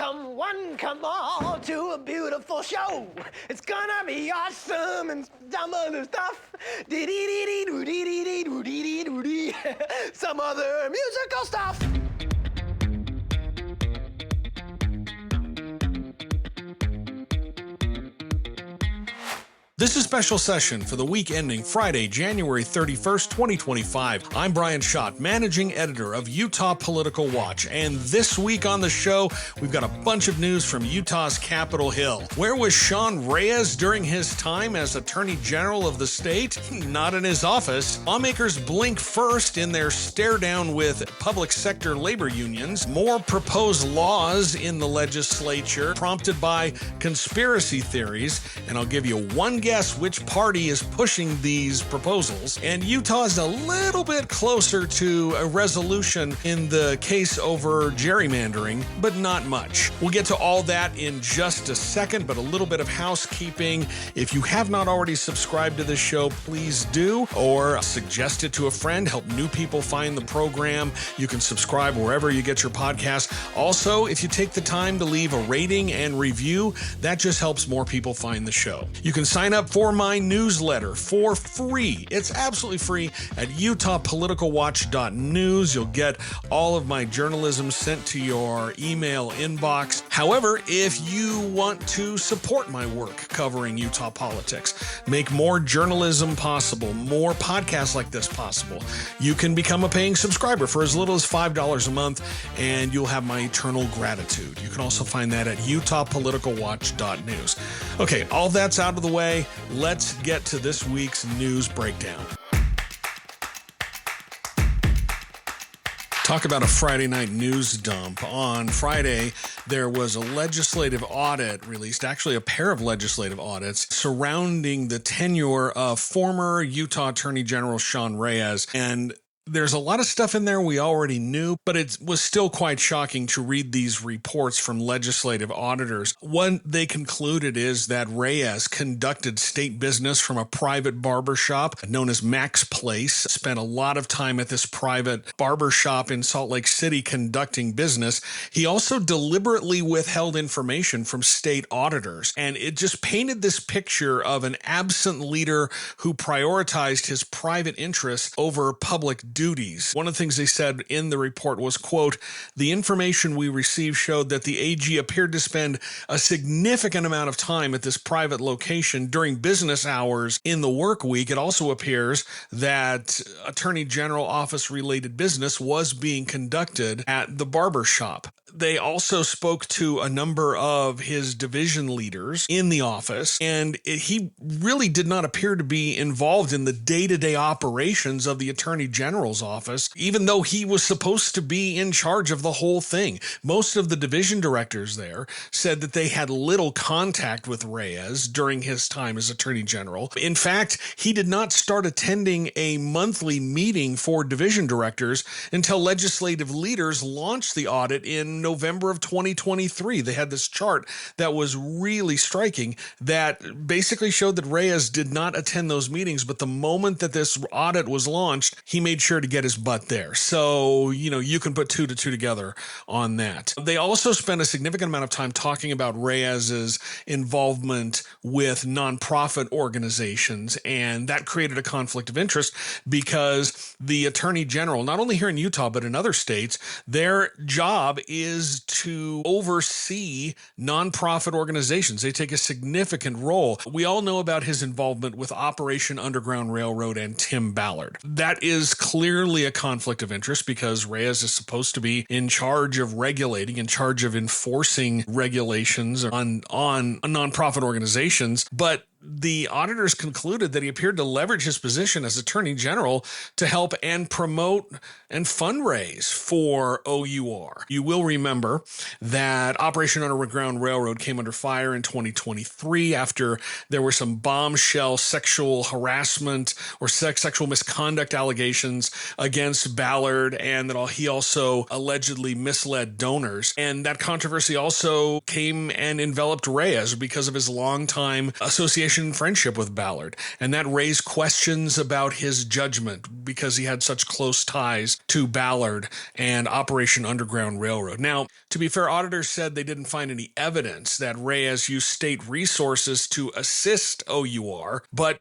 come all to a beautiful show. It's gonna be awesome and some other stuff. Dee-dee-dee-dee-dee-dee-dee-dee-dee-dee-dee. Some other musical stuff. This is Special Session for the week ending Friday, January 31st, 2025. I'm Brian Schott, Managing Editor of Utah Political Watch, and this week on the show, we've got a bunch of news from Utah's Capitol Hill. Where was Sean Reyes during his time as Attorney General of the state? Not in his office. Lawmakers blink first in their stare-down with public sector labor unions. More proposed laws in the legislature prompted by conspiracy theories, and I'll give you one guess which party is pushing these proposals. And Utah is a little bit closer to a resolution in the case over gerrymandering, but not much. We'll get to all that in just a second, but a little bit of housekeeping. If you have not already subscribed to this show, please do, or suggest it to a friend. Help new people find the program. You can subscribe wherever you get your podcast. Also, if you take the time to leave a rating and review, that just helps more people find the show. You can sign up for my newsletter for free. It's absolutely free at utahpoliticalwatch.news. You'll get all of my journalism sent to your email inbox. However, if you want to support my work covering Utah politics, make more journalism possible, more podcasts like this possible, you can become a paying subscriber for as little as $5 a month, and you'll have my eternal gratitude. You can also find that at utahpoliticalwatch.news. Okay, all that's out of the way. Let's get to this week's news breakdown. Talk about a Friday night news dump. On Friday, there was a legislative audit released, actually a pair of legislative audits, surrounding the tenure of former Utah Attorney General Sean Reyes. And there's a lot of stuff in there we already knew, but it was still quite shocking to read these reports from legislative auditors. What they concluded is that Reyes conducted state business from a private barbershop known as Mac's Place, spent a lot of time at this private barbershop in Salt Lake City conducting business. He also deliberately withheld information from state auditors, and it just painted this picture of an absent leader who prioritized his private interests over public duties. One of the things they said in the report was, quote, "The information we received showed that the AG appeared to spend a significant amount of time at this private location during business hours in the work week. It also appears that Attorney General office related business was being conducted at the barber shop." They also spoke to a number of his division leaders in the office, and he really did not appear to be involved in the day-to-day operations of the Attorney General's office, even though he was supposed to be in charge of the whole thing. Most of the division directors there said that they had little contact with Reyes during his time as Attorney General. In fact, he did not start attending a monthly meeting for division directors until legislative leaders launched the audit in November of 2023. They had this chart that was really striking that basically showed that Reyes did not attend those meetings, but the moment that this audit was launched, he made sure to get his butt there. So, you can put two to two together on that. They also spent a significant amount of time talking about Reyes's involvement with nonprofit organizations, and that created a conflict of interest because the Attorney General, not only here in Utah, but in other states, their job is to oversee nonprofit organizations. They take a significant role. We all know about his involvement with Operation Underground Railroad and Tim Ballard. That is clearly a conflict of interest because Reyes is supposed to be in charge of regulating, in charge of enforcing regulations on nonprofit organizations, but the auditors concluded that he appeared to leverage his position as Attorney General to help and promote and fundraise for OUR. You will remember that Operation Underground Railroad came under fire in 2023 after there were some bombshell sexual harassment or sexual misconduct allegations against Ballard, and that he also allegedly misled donors. And that controversy also came and enveloped Reyes because of his longtime association television friendship with Ballard, and that raised questions about his judgment because he had such close ties to Ballard and Operation Underground Railroad. Now, to be fair, auditors said they didn't find any evidence that Reyes used state resources to assist OUR, but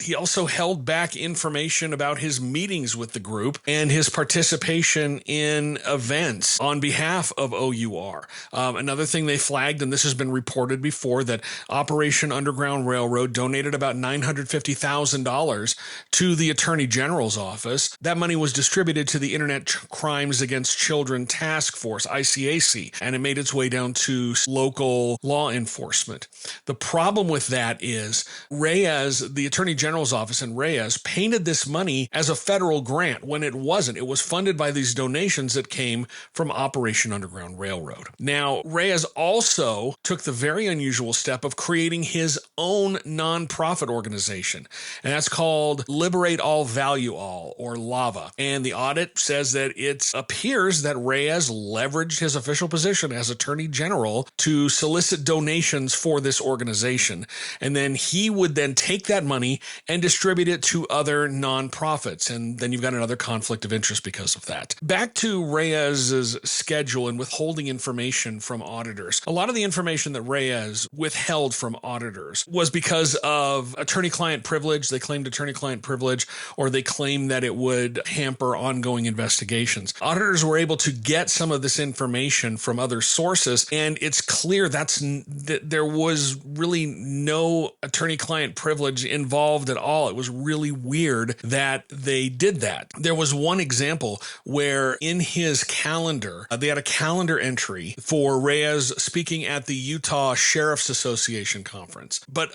he also held back information about his meetings with the group and his participation in events on behalf of OUR. Another thing they flagged, and this has been reported before, that Operation Underground Railroad donated about $950,000 to the Attorney General's office. That money was distributed to the Internet Crimes Against Children Task Force, ICAC, and it made its way down to local law enforcement. The problem with that is Reyes, the Attorney General's office, and Reyes painted this money as a federal grant when it wasn't. It was funded by these donations that came from Operation Underground Railroad. Now, Reyes also took the very unusual step of creating his own nonprofit organization, and that's called Liberate All, Value All, or LAVA. And the audit says that it appears that Reyes leveraged his official position as Attorney General to solicit donations for this organization, and then he would then take that money and distribute it to other nonprofits. And then you've got another conflict of interest because of that. Back to Reyes's schedule and withholding information from auditors. A lot of the information that Reyes withheld from auditors was because of attorney-client privilege. They claimed attorney-client privilege, or they claimed that it would hamper ongoing investigations. Auditors were able to get some of this information from other sources, and it's clear that there was really no attorney-client privilege involved at all. It was really weird that they did that. There was one example where in his calendar, they had a calendar entry for Reyes speaking at the Utah Sheriff's Association conference, but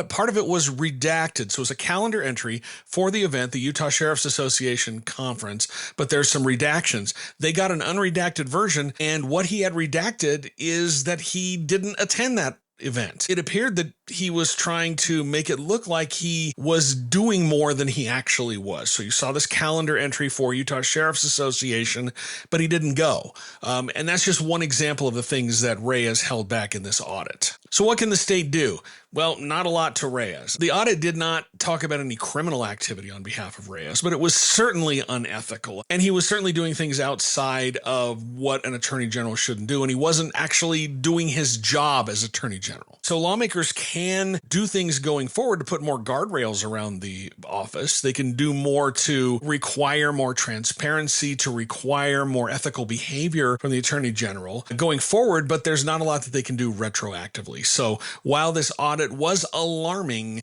part of it was redacted. So it was a calendar entry for the event, the Utah Sheriff's Association conference, but there's some redactions. They got an unredacted version, and what he had redacted is that he didn't attend that event. It appeared that he was trying to make it look like he was doing more than he actually was. So you saw this calendar entry for Utah Sheriff's Association, but he didn't go. And that's just one example of the things that Reyes held back in this audit. So what can the state do? Well, not a lot to Reyes. The audit did not talk about any criminal activity on behalf of Reyes, but it was certainly unethical. And he was certainly doing things outside of what an attorney general shouldn't do. And he wasn't actually doing his job as attorney general. So lawmakers can do things going forward to put more guardrails around the office. They can do more to require more transparency, to require more ethical behavior from the attorney general going forward, but there's not a lot that they can do retroactively. So while this audit was alarming,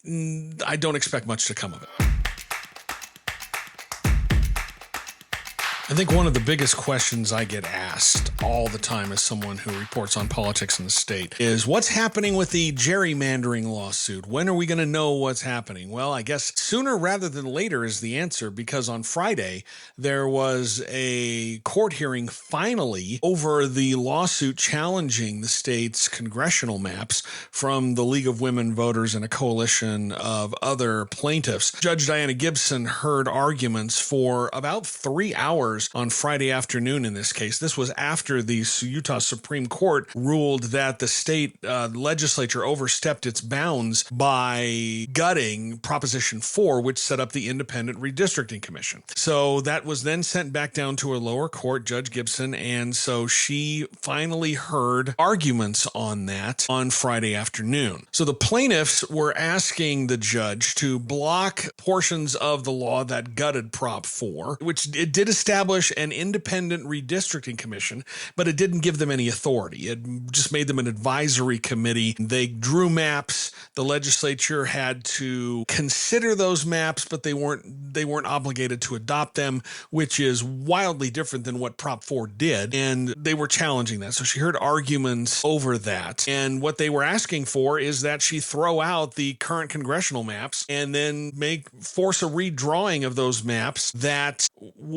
I don't expect much to come of it. I think one of the biggest questions I get asked all the time as someone who reports on politics in the state is what's happening with the gerrymandering lawsuit? When are we going to know what's happening? Well, I guess sooner rather than later is the answer, because on Friday there was a court hearing finally over the lawsuit challenging the state's congressional maps from the League of Women Voters and a coalition of other plaintiffs. Judge Diana Gibson heard arguments for about 3 hours on Friday afternoon in this case. This was after the Utah Supreme Court ruled that the state legislature overstepped its bounds by gutting Proposition 4, which set up the Independent Redistricting Commission. So that was then sent back down to a lower court, Judge Gibson, and so she finally heard arguments on that on Friday afternoon. So the plaintiffs were asking the judge to block portions of the law that gutted Prop 4, which it did establish an independent redistricting commission, but it didn't give them any authority. It just made them an advisory committee. They drew maps. The legislature had to consider those maps, but they weren't obligated to adopt them, which is wildly different than what Prop 4 did. And they were challenging that. So she heard arguments over that. And what they were asking for is that she throw out the current congressional maps and then force a redrawing of those maps that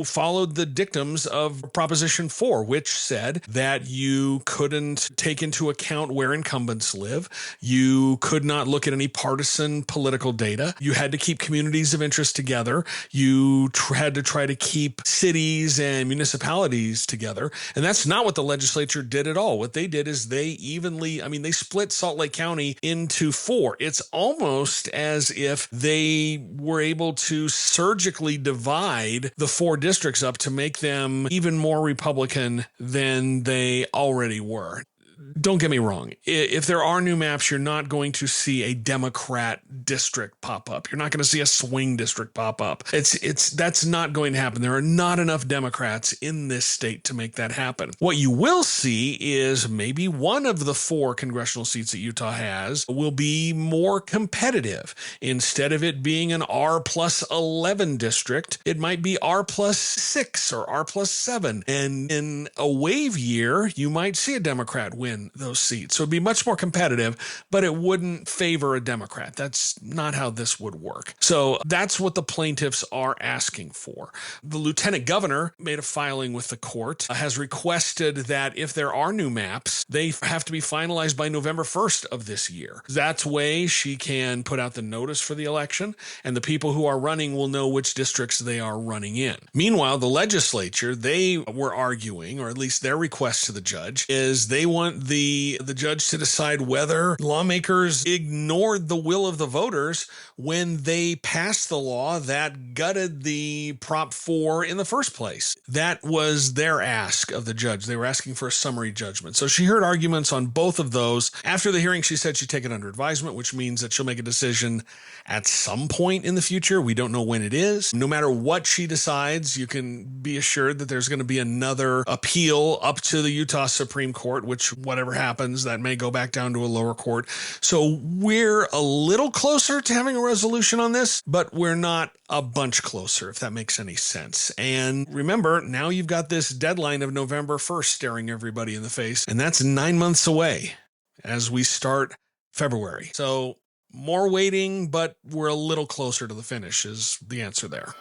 followed the dictums of Proposition 4, which said that you couldn't take into account where incumbents live. You could not look at any partisan political data. You had to keep communities of interest together. You had to try to keep cities and municipalities together. And that's not what the legislature did at all. What they did is they split Salt Lake County into 4. It's almost as if they were able to surgically divide the 4 districts up to make them even more Republican than they already were. Don't get me wrong. If there are new maps, you're not going to see a Democrat district pop up. You're not going to see a swing district pop up. That's not going to happen. There are not enough Democrats in this state to make that happen. What you will see is maybe one of the 4 congressional seats that Utah has will be more competitive. Instead of it being an R+11 district, it might be R+6 or R+7. And in a wave year, you might see a Democrat win those seats. So it'd be much more competitive, but it wouldn't favor a Democrat. That's not how this would work. So that's what the plaintiffs are asking for. The lieutenant governor made a filing with the court, has requested that if there are new maps, they have to be finalized by November 1st of this year. That way she can put out the notice for the election, and the people who are running will know which districts they are running in. Meanwhile, the legislature, they were arguing, or at least their request to the judge, is they want the judge to decide whether lawmakers ignored the will of the voters when they passed the law that gutted the Prop 4 in the first place. That was their ask of the judge. They were asking for a summary judgment. So she heard arguments on both of those. After the hearing, she said she'd take it under advisement, which means that she'll make a decision at some point in the future. We don't know when it is. No matter what she decides, you can be assured that there's going to be another appeal up to the Utah Supreme Court, which whatever happens, that may go back down to a lower court. So we're a little closer to having a resolution on this, but we're not a bunch closer, if that makes any sense. And remember, now you've got this deadline of November 1st staring everybody in the face, and that's 9 months away as we start February. So more waiting, but we're a little closer to the finish is the answer there.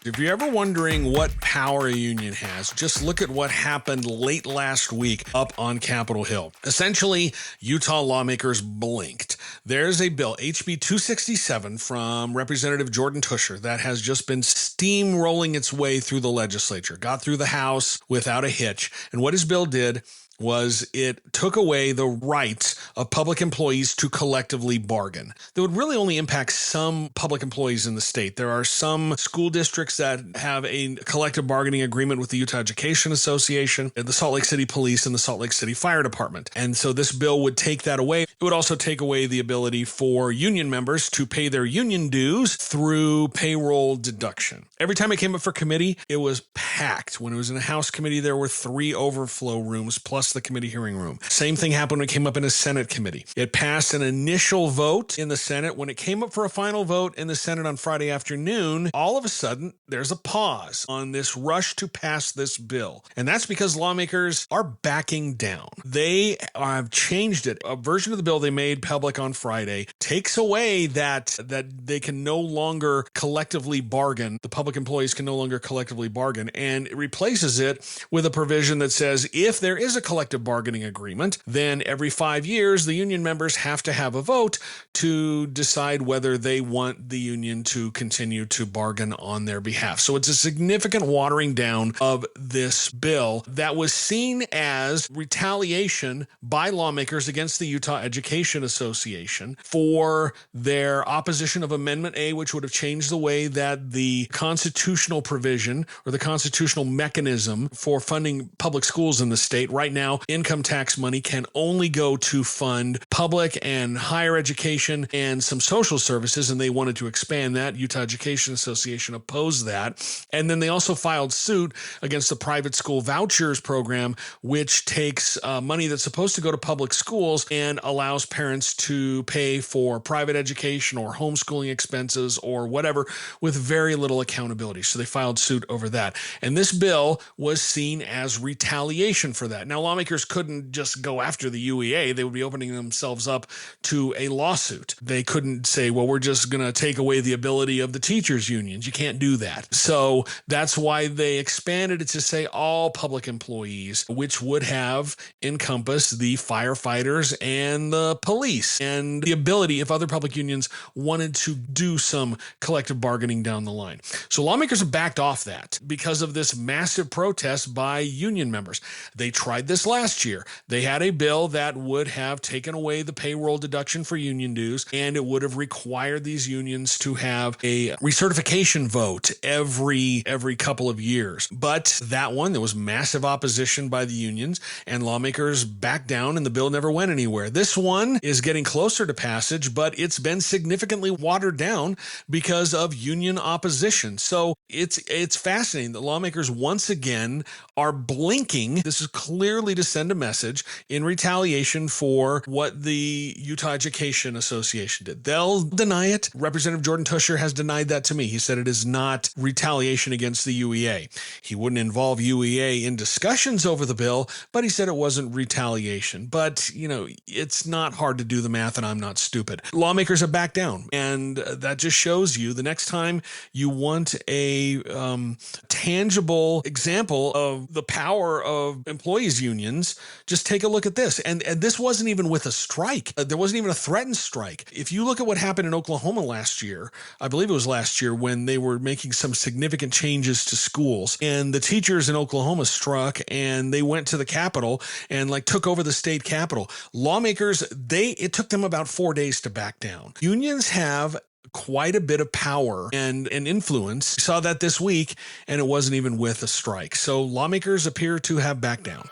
If you're ever wondering what power a union has, just look at what happened late last week up on Capitol Hill. Essentially, Utah lawmakers blinked. There's a bill, HB 267, from Representative Jordan Tusher that has just been steamrolling its way through the legislature, got through the House without a hitch. And what his bill did was it took away the rights of public employees to collectively bargain. That would really only impact some public employees in the state. There are some school districts that have a collective bargaining agreement with the Utah Education Association, the Salt Lake City Police, and the Salt Lake City Fire Department. And so this bill would take that away. It would also take away the ability for union members to pay their union dues through payroll deduction. Every time it came up for committee, it was packed. When it was in a House committee, there were 3 overflow rooms plus the committee hearing room. Same thing happened when it came up in a Senate committee. It passed an initial vote in the Senate. When it came up for a final vote in the Senate on Friday afternoon, all of a sudden, there's a pause on this rush to pass this bill. And that's because lawmakers are backing down. They have changed it. A version of the bill they made public on Friday takes away that they can no longer collectively bargain. The public employees can no longer collectively bargain, and it replaces it with a provision that says if there is a collective bargaining agreement, then every 5 years, the union members have to have a vote to decide whether they want the union to continue to bargain on their behalf. So it's a significant watering down of this bill that was seen as retaliation by lawmakers against the Utah Education Association for their opposition of Amendment A, which would have changed the way that the constitutional provision or the constitutional mechanism for funding public schools in the state. Right now, income tax money can only go to fund public and higher education and some social services, and they wanted to expand that. Utah Education Association opposed that. And then they also filed suit against the private school vouchers program, which takes money that's supposed to go to public schools and allows parents to pay for private education or homeschooling expenses or whatever with very little accountability. So they filed suit over that. And this bill was seen as retaliation for that. Now, lawmakers couldn't just go after the UEA. They would be opening themselves themselves up to a lawsuit. They couldn't say, well, we're just going to take away the ability of the teachers' unions. You can't do that. So that's why they expanded it to say all public employees, which would have encompassed the firefighters and the police, and the ability, if other public unions wanted to do some collective bargaining down the line. So lawmakers have backed off that because of this massive protest by union members. They tried this last year. They had a bill that would have taken away the payroll deduction for union dues, and it would have required these unions to have a recertification vote every couple of years. But that one, there was massive opposition by the unions, and lawmakers backed down, and the bill never went anywhere. This one is getting closer to passage, but it's been significantly watered down because of union opposition. So it's fascinating that lawmakers once again are blinking. This is clearly to send a message in retaliation for what the Utah Education Association did. They'll deny it. Representative Jordan Tusher has denied that to me. He said it is not retaliation against the UEA. He wouldn't involve UEA in discussions over the bill, but he said it wasn't retaliation. But, it's not hard to do the math, and I'm not stupid. Lawmakers have backed down, and that just shows you the next time you want a tangible example of the power of employees unions, just take a look at this. And this wasn't even with a strike. There wasn't even a threatened strike. If you look at what happened in Oklahoma last year, I believe it was last year, when they were making some significant changes to schools, and the teachers in Oklahoma struck, and they went to the Capitol and took over the state Capitol. Lawmakers, it took them about 4 days to back down. Unions have quite a bit of power and influence. We saw that this week, and it wasn't even with a strike. So lawmakers appear to have backed down.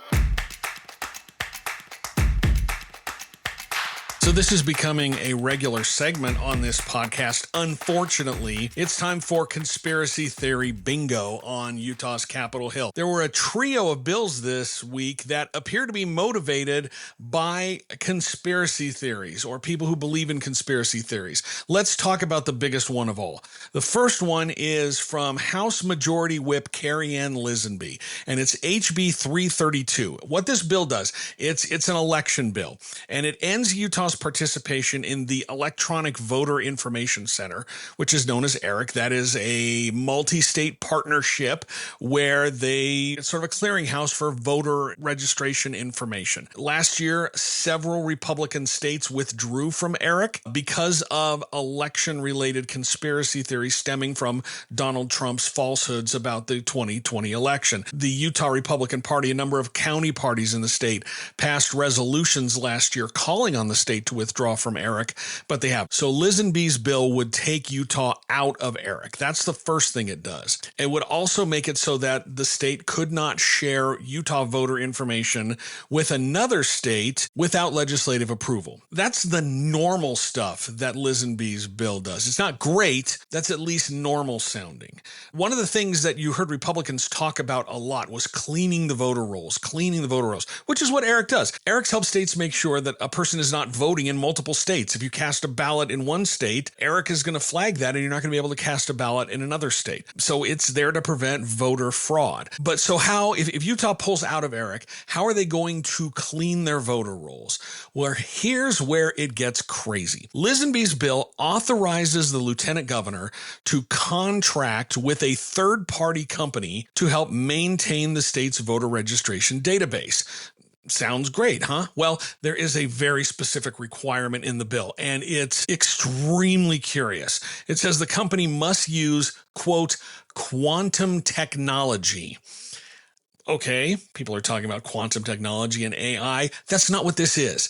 So this is becoming a regular segment on this podcast. Unfortunately, it's time for conspiracy theory bingo on Utah's Capitol Hill. There were a trio of bills this week that appear to be motivated by conspiracy theories, or people who believe in conspiracy theories. Let's talk about the biggest one of all. The first one is from House Majority Whip Carrie Ann Lisenby, and it's HB 332. What this bill does, it's an election bill, and it ends Utah's participation in the Electronic Voter Information Center, which is known as ERIC. That is a multi-state partnership where it's sort of a clearinghouse for voter registration information. Last year, several Republican states withdrew from ERIC because of election-related conspiracy theories stemming from Donald Trump's falsehoods about the 2020 election. The Utah Republican Party, a number of county parties in the state, passed resolutions last year calling on the state to withdraw from ERIC, but they have. So Lisenby's bill would take Utah out of ERIC. That's the first thing it does. It would also make it so that the state could not share Utah voter information with another state without legislative approval. That's the normal stuff that Lisenby's bill does. It's not great. That's at least normal sounding. One of the things that you heard Republicans talk about a lot was cleaning the voter rolls, which is what ERIC does. ERIC helps states make sure that a person is not voting in multiple states. If you cast a ballot in one state, ERIC is going to flag that, and you're not going to be able to cast a ballot in another state. So it's there to prevent voter fraud. But so how, if Utah pulls out of ERIC, how are they going to clean their voter rolls? Well, here's where it gets crazy. Lisenby's bill authorizes the lieutenant governor to contract with a third-party company to help maintain the state's voter registration database. Sounds great, huh? Well, there is a very specific requirement in the bill, and it's extremely curious. It says the company must use, quote, quantum technology. Okay, people are talking about quantum technology and AI. That's not what this is.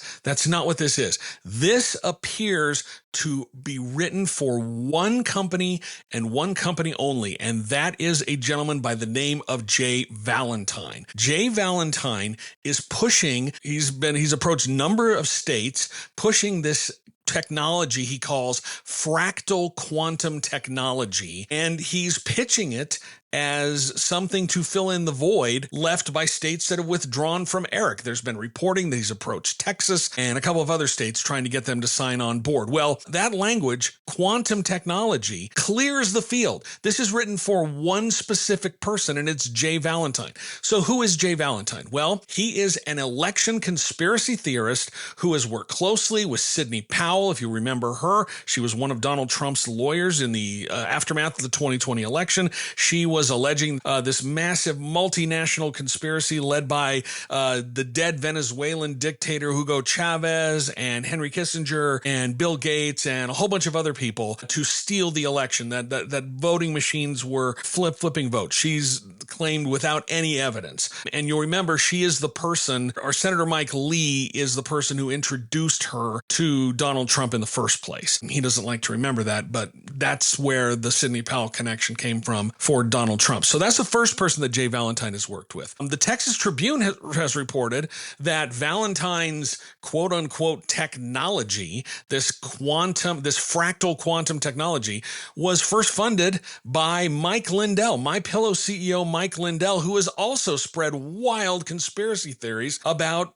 This appears to be written for one company and one company only, and that is a gentleman by the name of Jay Valentine. Jay Valentine is pushing, he's approached a number of states pushing this technology he calls fractal quantum technology, and he's pitching it as something to fill in the void left by states that have withdrawn from ERIC. There's been reporting that he's approached Texas and a couple of other states trying to get them to sign on board. Well, that language, quantum technology, clears the field. This is written for one specific person, and it's Jay Valentine. So who is Jay Valentine? Well, he is an election conspiracy theorist who has worked closely with Sidney Powell. If you remember her, she was one of Donald Trump's lawyers in the aftermath of the 2020 election. She was alleging this massive multinational conspiracy led by the dead Venezuelan dictator Hugo Chavez and Henry Kissinger and Bill Gates and a whole bunch of other people to steal the election, that voting machines were flipping votes. She's claimed without any evidence. And you'll remember she is the person, or Senator Mike Lee is the person who introduced her to Donald Trump in the first place. He doesn't like to remember that, but that's where the Sidney Powell connection came from for Donald Trump. So that's the first person that Jay Valentine has worked with. The Texas Tribune has reported that Valentine's quote unquote technology, this fractal quantum technology, was first funded by Mike Lindell, MyPillow CEO Mike Lindell, who has also spread wild conspiracy theories about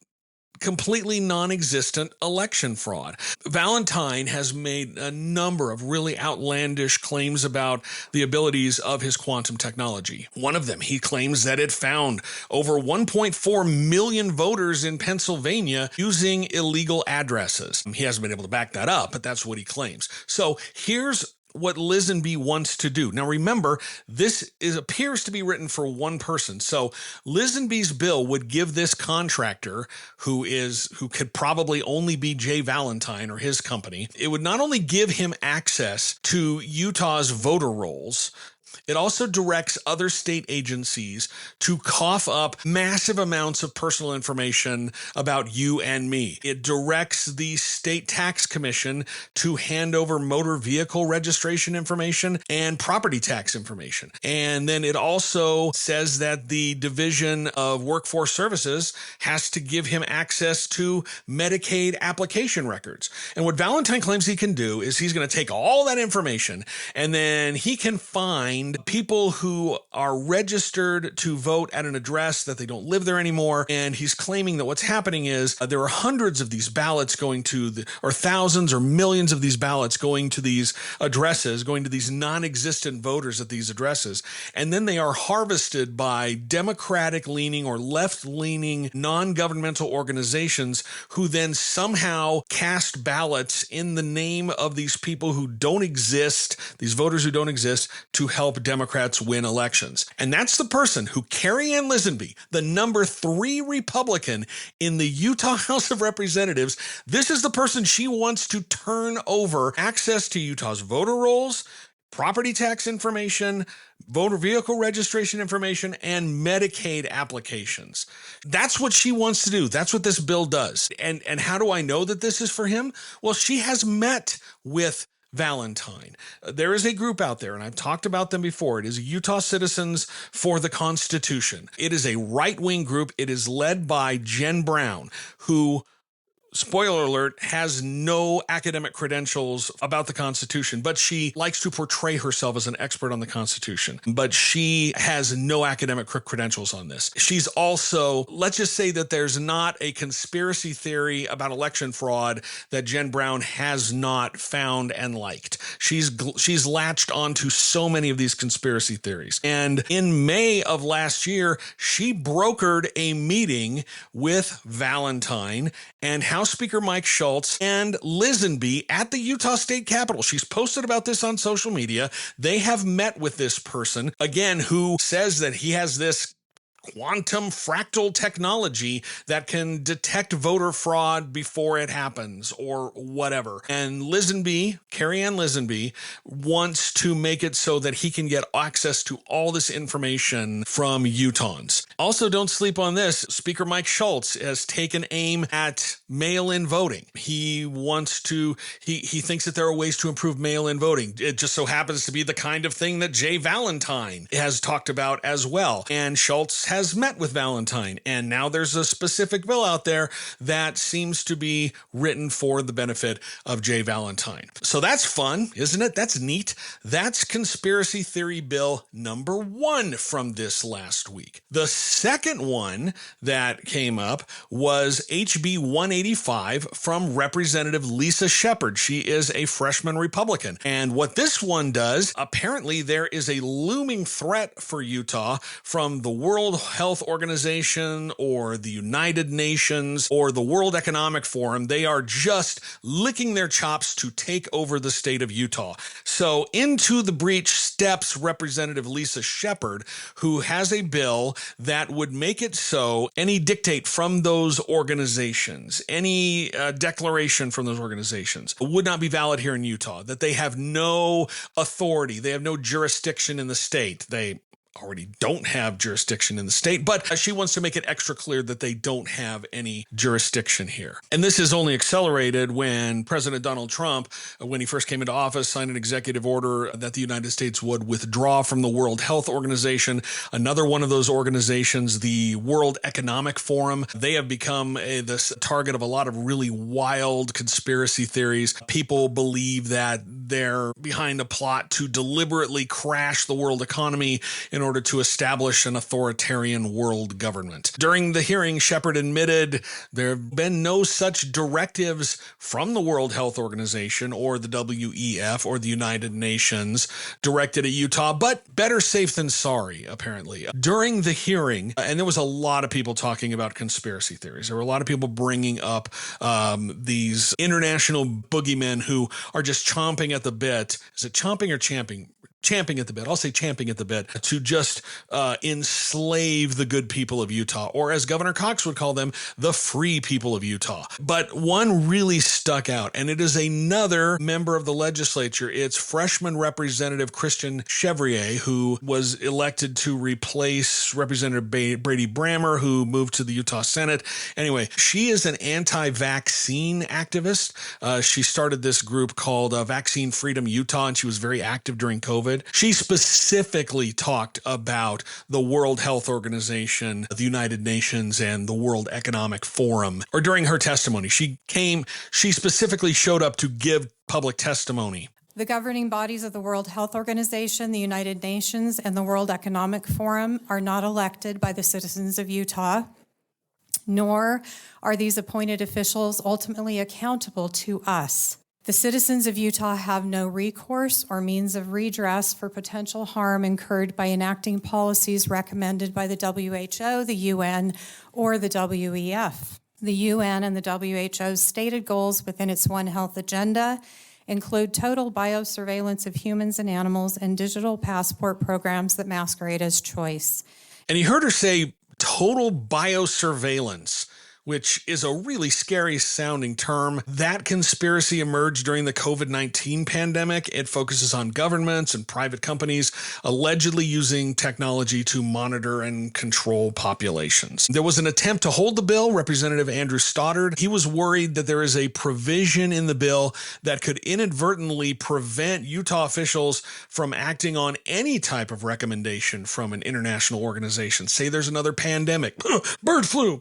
completely non-existent election fraud. Valentine has made a number of really outlandish claims about the abilities of his quantum technology. One of them, he claims that it found over 1.4 million voters in Pennsylvania using illegal addresses. He hasn't been able to back that up, but that's what he claims. So here's what Lisenby wants to do. Now remember, this appears to be written for one person. So Lisenby's bill would give this contractor, who could probably only be Jay Valentine or his company, it would not only give him access to Utah's voter rolls, it also directs other state agencies to cough up massive amounts of personal information about you and me. It directs the state tax commission to hand over motor vehicle registration information and property tax information. And then it also says that the Division of Workforce Services has to give him access to Medicaid application records. And what Valentine claims he can do is he's going to take all that information and then he can find people who are registered to vote at an address that they don't live there anymore. And he's claiming that what's happening is there are hundreds of these ballots going to or thousands or millions of these ballots going to these addresses, going to these non-existent voters at these addresses. And then they are harvested by Democratic leaning or left leaning non-governmental organizations who then somehow cast ballots in the name of these people who don't exist, these voters who don't exist, to help Democrats win elections. And that's the person who Carrie Ann Lisenby, the number 3 Republican in the Utah House of Representatives, this is the person she wants to turn over access to Utah's voter rolls, property tax information, voter vehicle registration information, and Medicaid applications. That's what she wants to do. That's what this bill does. And how do I know that this is for him? Well, she has met with Valentine. There is a group out there, and I've talked about them before. It is Utah Citizens for the Constitution. It is a right-wing group. It is led by Jen Brown, who, spoiler alert, has no academic credentials about the Constitution, but she likes to portray herself as an expert on the Constitution. But she has no academic credentials on this. She's also, let's just say that there's not a conspiracy theory about election fraud that Jen Brown has not found and liked. She's latched onto so many of these conspiracy theories. And in May of last year, she brokered a meeting with Valentine and House Speaker Mike Schultz and Lisenby at the Utah State Capitol. She's posted about this on social media. They have met with this person, again, who says that he has this quantum fractal technology that can detect voter fraud before it happens or whatever. And Lisenby, Carrie Ann Lisenby, wants to make it so that he can get access to all this information from Utahns. Also, don't sleep on this. Speaker Mike Schultz has taken aim at mail-in voting. He thinks that there are ways to improve mail-in voting. It just so happens to be the kind of thing that Jay Valentine has talked about as well. And Schultz has met with Valentine. And now there's a specific bill out there that seems to be written for the benefit of Jay Valentine. So that's fun, isn't it? That's neat. That's conspiracy theory bill number 1 from this last week. The second one that came up was HB 185 from Representative Lisa Shepherd. She is a freshman Republican. And what this one does, apparently there is a looming threat for Utah from the World Health Organization or the United Nations or the World Economic Forum. They are just licking their chops to take over the state of Utah. So into the breach steps Representative Lisa Shepherd, who has a bill that would make it so any dictate from those organizations, any declaration from those organizations would not be valid here in Utah, that they have no authority, they have no jurisdiction in the state. They already don't have jurisdiction in the state, but she wants to make it extra clear that they don't have any jurisdiction here. And this is only accelerated when President Donald Trump, when he first came into office, signed an executive order that the United States would withdraw from the World Health Organization. Another one of those organizations, the World Economic Forum, they have become the target of a lot of really wild conspiracy theories. People believe that they're behind a plot to deliberately crash the world economy in order to establish an authoritarian world government. During the hearing, Shepherd admitted there have been no such directives from the World Health Organization or the WEF or the United Nations directed at Utah, but better safe than sorry, apparently. During the hearing, and there was a lot of people talking about conspiracy theories. There were a lot of people bringing up these international boogeymen who are just chomping at the bit. Is it chomping or champing? Champing at the bit. I'll say champing at the bit to just enslave the good people of Utah, or as Governor Cox would call them, the free people of Utah. But one really stuck out, and it is another member of the legislature. It's freshman Representative Christian Chevrier, who was elected to replace Representative Brady Brammer, who moved to the Utah Senate. Anyway, she is an anti-vaccine activist. She started this group called Vaccine Freedom Utah, and she was very active during COVID. She specifically talked about the World Health Organization, the United Nations, and the World Economic Forum. Or during her testimony, she specifically showed up to give public testimony. The governing bodies of the World Health Organization, the United Nations, and the World Economic Forum are not elected by the citizens of Utah, nor are these appointed officials ultimately accountable to us. The citizens of Utah have no recourse or means of redress for potential harm incurred by enacting policies recommended by the WHO, the UN, or the WEF. The UN and the WHO's stated goals within its One Health agenda include total biosurveillance of humans and animals and digital passport programs that masquerade as choice. And you heard her say total biosurveillance, which is a really scary sounding term. That conspiracy emerged during the COVID-19 pandemic. It focuses on governments and private companies allegedly using technology to monitor and control populations. There was an attempt to hold the bill. Representative Andrew Stoddard, he was worried that there is a provision in the bill that could inadvertently prevent Utah officials from acting on any type of recommendation from an international organization. Say there's another pandemic, bird flu,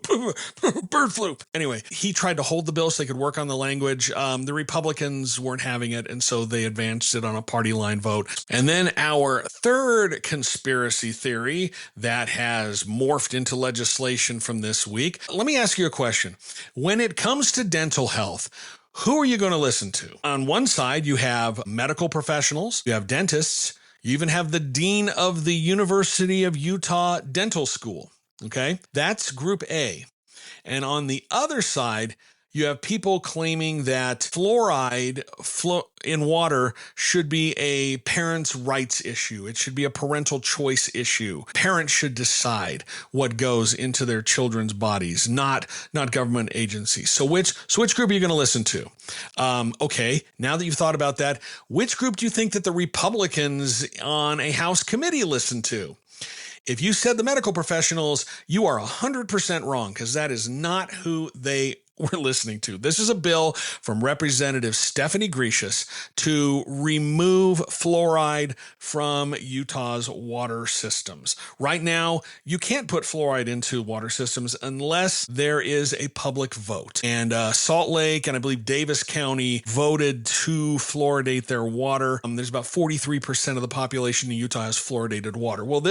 bird flu. Anyway, he tried to hold the bill so they could work on the language. The Republicans weren't having it, and so they advanced it on a party line vote. And then our third conspiracy theory that has morphed into legislation from this week. Let me ask you a question. When it comes to dental health, who are you going to listen to? On one side, you have medical professionals, you have dentists, you even have the dean of the University of Utah Dental School. Okay, that's group A. And on the other side, you have people claiming that fluoride in water should be a parent's rights issue. It should be a parental choice issue. Parents should decide what goes into their children's bodies, not government agencies. So which group are you going to listen to? Okay, now that you've thought about that, which group do you think that the Republicans on a House committee listen to? If you said the medical professionals, you are 100% wrong, because that is not who they we're listening to. This is a bill from Representative Stephanie Grecius to remove fluoride from Utah's water systems. Right now, you can't put fluoride into water systems unless there is a public vote. And Salt Lake and I believe Davis County voted to fluoridate their water. There's about 43% of the population in Utah has fluoridated water. Well,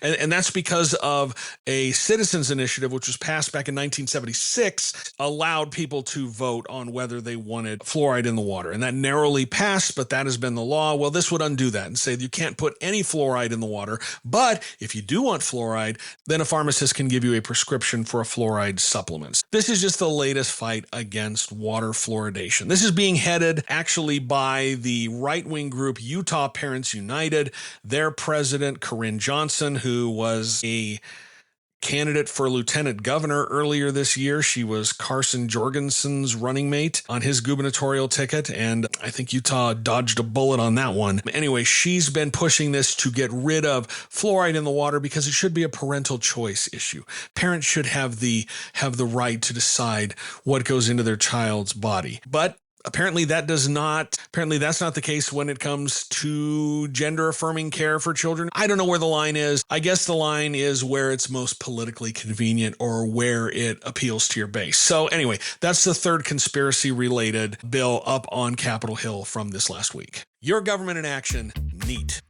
and that's because of a citizens initiative, which was passed back in 1976, allowed people to vote on whether they wanted fluoride in the water. And that narrowly passed, but that has been the law. Well, this would undo that and say you can't put any fluoride in the water. But if you do want fluoride, then a pharmacist can give you a prescription for a fluoride supplement. This is just the latest fight against water fluoridation. This is being headed actually by the right-wing group Utah Parents United. Their president, Corinne Johnson, who was a candidate for lieutenant governor earlier this year. She was Carson Jorgensen's running mate on his gubernatorial ticket, and I think Utah dodged a bullet on that one. Anyway, she's been pushing this to get rid of fluoride in the water because it should be a parental choice issue. Parents should have the right to decide what goes into their child's body. But apparently that's not the case when it comes to gender affirming care for children. I don't know where the line is. I guess the line is where it's most politically convenient or where it appeals to your base. So anyway, that's the third conspiracy related bill up on Capitol Hill from this last week. Your government in action, neat.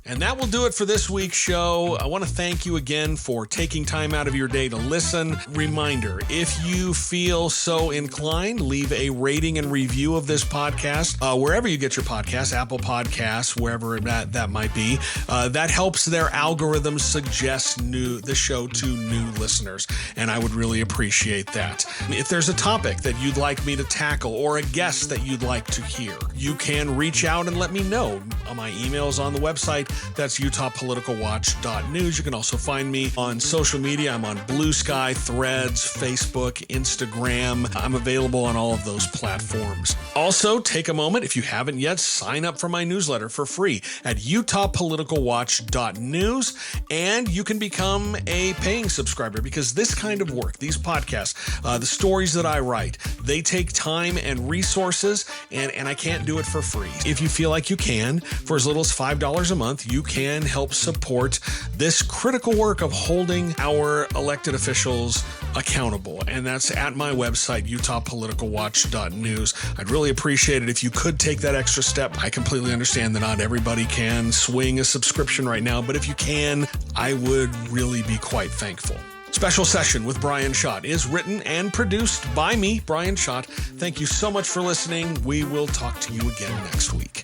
And that will do it for this week's show. I want to thank you again for taking time out of your day to listen. Reminder, if you feel so inclined, leave a rating and review of this podcast, wherever you get your podcasts, Apple Podcasts, wherever that might be. That helps their algorithms suggest the show to new listeners, and I would really appreciate that. If there's a topic that you'd like me to tackle or a guest that you'd like to hear, you can reach out and let me know. My email is on the website. That's utahpoliticalwatch.news. You can also find me on social media. I'm on Blue Sky, Threads, Facebook, Instagram. I'm available on all of those platforms. Also, take a moment, if you haven't yet, sign up for my newsletter for free at utahpoliticalwatch.news, and you can become a paying subscriber, because this kind of work, these podcasts, the stories that I write, they take time and resources, and I can't do it for free. If you feel like you can, for as little as $5 a month, you can help support this critical work of holding our elected officials accountable. And that's at my website, utahpoliticalwatch.news. I'd really appreciate it if you could take that extra step. I completely understand that not everybody can swing a subscription right now, but if you can, I would really be quite thankful. Special Session with Brian Schott is written and produced by me, Brian Schott. Thank you so much for listening. We will talk to you again next week.